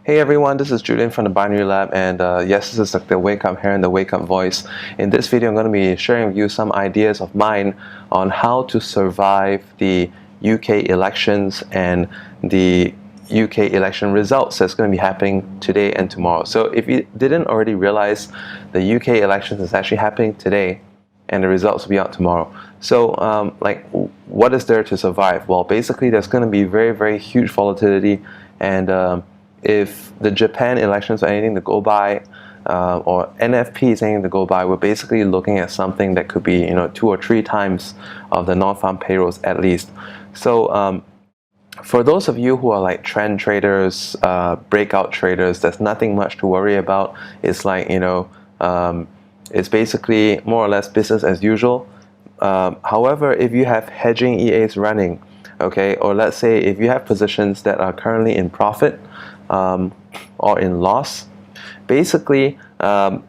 Hey everyone, this is Julian from the Binary Lab, and yes, this is like the wake up hair and the wake up voice. In this video, I'm going to be sharing with you some ideas of mine on how to survive the UK elections and the UK election results that's going to be happening today and tomorrow. So if you didn't already realize, the UK elections is actually happening today and the results will be out tomorrow. So what is there to survive? Well, basically there's going to be very, very huge volatility, and if the Japan elections are anything to go by, or NFP is anything to go by, we're basically looking at something that could be 2 or 3 times of the non-farm payrolls at least. So for those of you who are like trend traders, breakout traders, there's nothing much to worry about. It's like it's basically more or less business as usual. However, if you have hedging EAs running, okay, or let's say if you have positions that are currently in profit or in loss, basically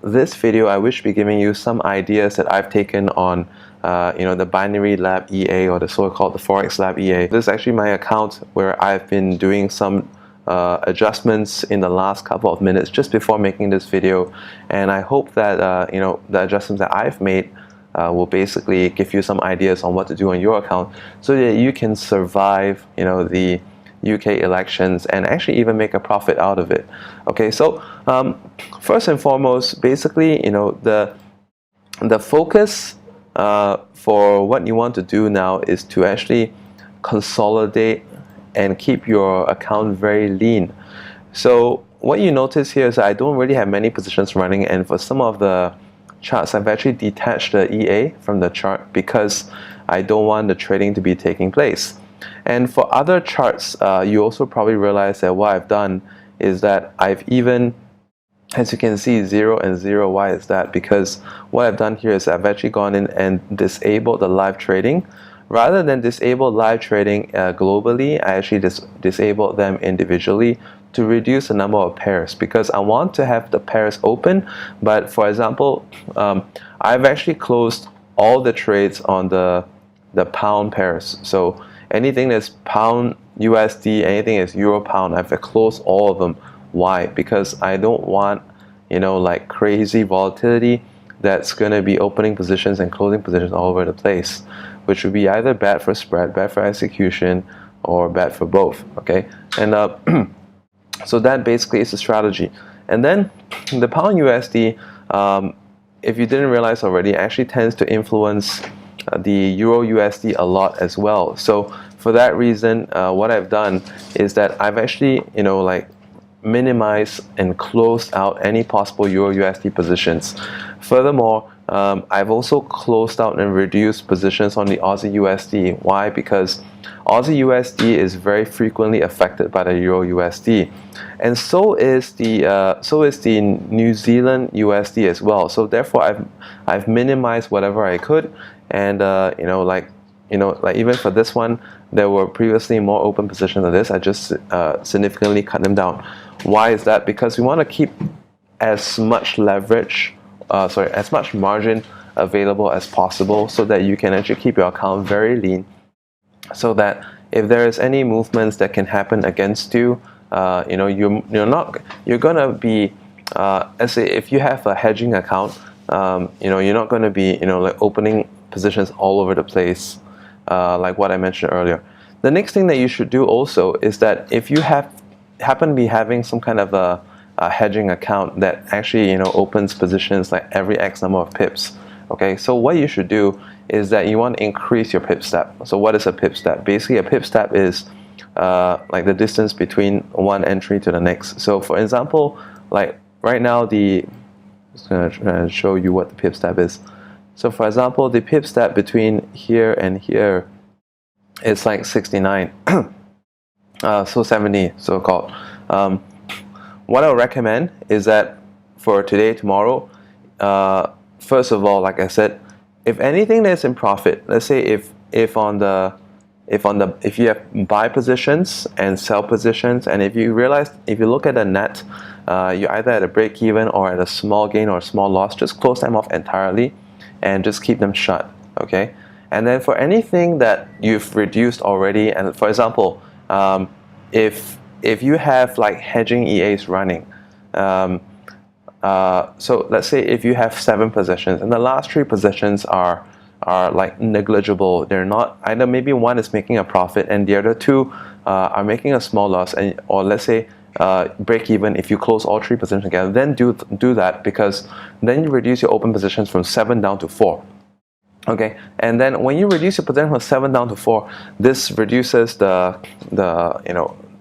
this video I wish to be giving you some ideas that I've taken on the Binary Lab EA, or the so-called the Forex Lab EA. This is actually my account where I've been doing some adjustments in the last couple of minutes just before making this video, and I hope that the adjustments that I've made will basically give you some ideas on what to do on your account so that you can survive the UK elections and actually even make a profit out of it. Okay, so first and foremost, basically the focus for what you want to do now is to actually consolidate and keep your account very lean. So what you notice here is I don't really have many positions running, and for some of the charts I've actually detached the EA from the chart because I don't want the trading to be taking place. And for other charts, you also probably realize that what I've done is that I've even, as you can see, 0 and 0. Why is that? Because what I've done here is I've actually gone in and disabled the live trading. Rather than disable live trading globally, I actually disabled them individually to reduce the number of pairs, because I want to have the pairs open. But for example, I've actually closed all the trades on the pound pairs. So anything that's pound USD, anything that's euro pound, I've closed all of them. Why? Because I don't want like crazy volatility that's going to be opening positions and closing positions all over the place, which would be either bad for spread, bad for execution, or bad for both. Okay, and so that basically is the strategy. And then the pound USD, if you didn't realize already, actually tends to influence the euro USD a lot as well. So for that reason, what I've done is that I've actually minimized and closed out any possible euro USD positions. Furthermore, I've also closed out and reduced positions on the Aussie USD. Why? Because Aussie USD is very frequently affected by the euro USD, and so is the New Zealand USD as well. So therefore, I've minimized whatever I could, and even for this one, there were previously more open positions than this. I just significantly cut them down. Why is that? Because we want to keep as much leverage, as much margin available as possible, so that you can actually keep your account very lean, so that if there is any movements that can happen against you, you're gonna be, let's say if you have a hedging account, you're not gonna be opening positions all over the place, like what I mentioned earlier. The next thing that you should do also is that if you happen to be having some kind of a hedging account that actually opens positions like every X number of pips, okay, so what you should do is that you want to increase your pip step. So what is a pip step? Basically, a pip step is like the distance between one entry to the next. So for example, like right now, I'm just going to try and show you what the pip step is. So for example, the pip step between here and here is like 69. So 70, so-called. What I would recommend is that for today, tomorrow, first of all, like I said, if anything that's in profit, let's say if you have buy positions and sell positions, and if you look at the net, you're either at a break even or at a small gain or a small loss, just close them off entirely and just keep them shut. Okay, and then for anything that you've reduced already, and for example, if if you have like hedging EAs running, so let's say if you have 7 positions and the last 3 positions are like negligible, they're not, either maybe one is making a profit and the other 2 are making a small loss, and or let's say break even if you close all 3 positions together, then do that, because then you reduce your open positions from 7 down to 4. Okay, and then when you reduce your position from 7 down to 4, this reduces the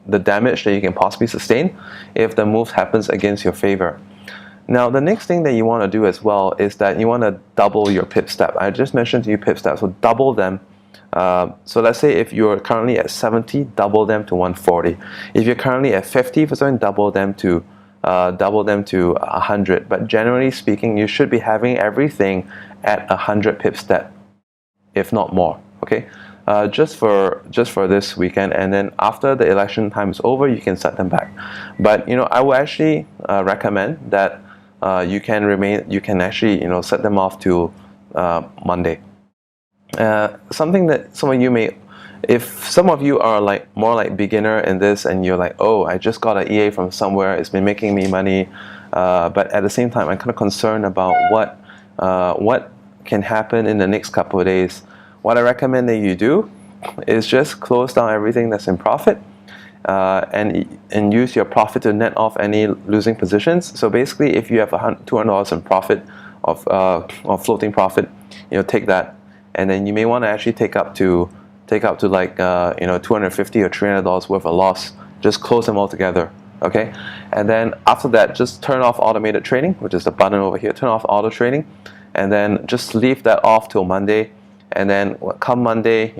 damage that you can possibly sustain if the move happens against your favor. Now, the next thing that you want to do as well is that you want to double your pip step. I just mentioned to you pip steps, so double them. So let's say if you're currently at 70, double them to 140. If you're currently at 50, double them to 100. But generally speaking, you should be having everything at 100 pip step, if not more. Okay, just for this weekend, and then after the election time is over, you can set them back. But I would actually recommend that you can actually set them off to Monday. Something that some of you may, if some of you are like more like beginner in this and you're like, oh, I just got an EA from somewhere, it's been making me money, but at the same time I'm kind of concerned about what can happen in the next couple of days. What I recommend that you do is just close down everything that's in profit, and use your profit to net off any losing positions. So basically, if you have $200 in profit of floating profit, take that, and then you may want to actually take up to like $250 or $300 worth of loss. Just close them all together. Okay, and then after that, just turn off automated trading, which is the button over here. Turn off auto trading, and then just leave that off till Monday. And then come Monday,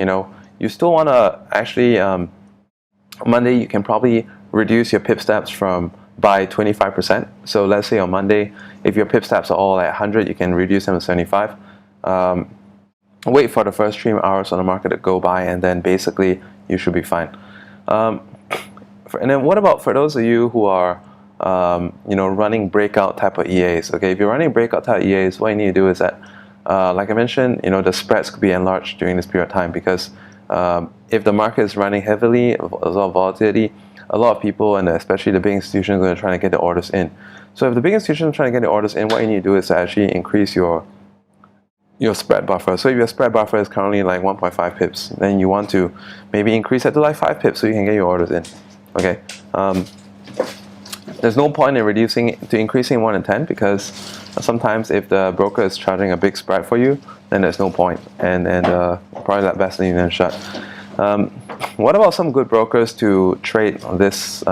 you still want to actually Monday you can probably reduce your pip steps by 25%. So let's say on Monday, if your pip steps are all at 100, you can reduce them to 75. Wait for the first 3 hours on the market to go by, and then basically you should be fine. And then what about for those of you who are running breakout type of EAs? Okay, if you're running breakout type EAs, what you need to do is that, like I mentioned, the spreads could be enlarged during this period of time, because if the market is running heavily, a lot of volatility, a lot of people, and especially the big institutions, are going to try to get the orders in. So if the big institutions are trying to get the orders in, what you need to do is to actually increase your spread buffer. So if your spread buffer is currently like 1.5 pips, then you want to maybe increase it to like 5 pips so you can get your orders in. Okay. There's no point in increasing more than 10, because sometimes if the broker is charging a big spread for you, then there's no point, and probably that best leave them shut. What about some good brokers to trade on this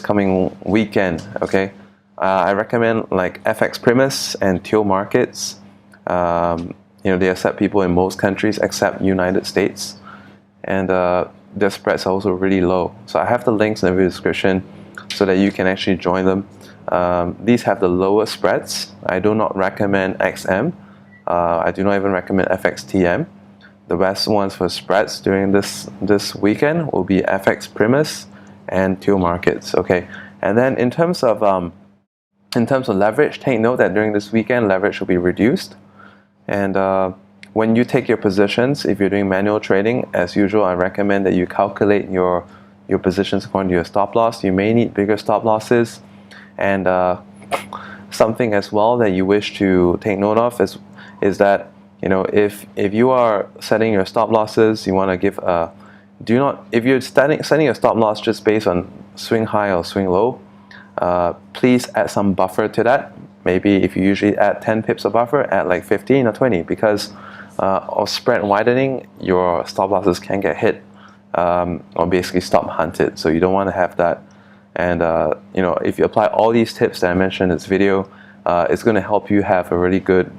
coming weekend? Okay, I recommend like FX Primus and Teal Markets. They accept people in most countries except United States, and their spreads are also really low. So I have the links in the video description so that you can actually join them. These have the lowest spreads. I do not recommend XM. I do not even recommend FXTM. The best ones for spreads during this weekend will be FX Primus and Teal Markets. Okay, and then in terms of leverage, take note that during this weekend leverage will be reduced. And when you take your positions, if you're doing manual trading, as usual, I recommend that you calculate your positions according to your stop loss. You may need bigger stop losses, and something as well that you wish to take note of is that if you are setting your stop losses, you want to give if you're setting your stop loss just based on swing high or swing low, please add some buffer to that. Maybe if you usually add 10 pips of buffer, add like 15 or 20, because of spread widening, your stop losses can get hit, or basically stop hunted. So you don't want to have that. And if you apply all these tips that I mentioned in this video, it's going to help you have a really good,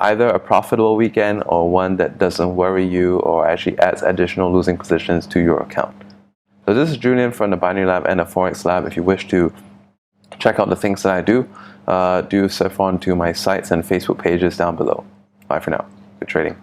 either a profitable weekend or one that doesn't worry you or actually adds additional losing positions to your account. So this is Julian from the Binary Lab and the Forex Lab. If you wish to check out the things that I do surf on to my sites and Facebook pages down below. Bye for now. Good trading.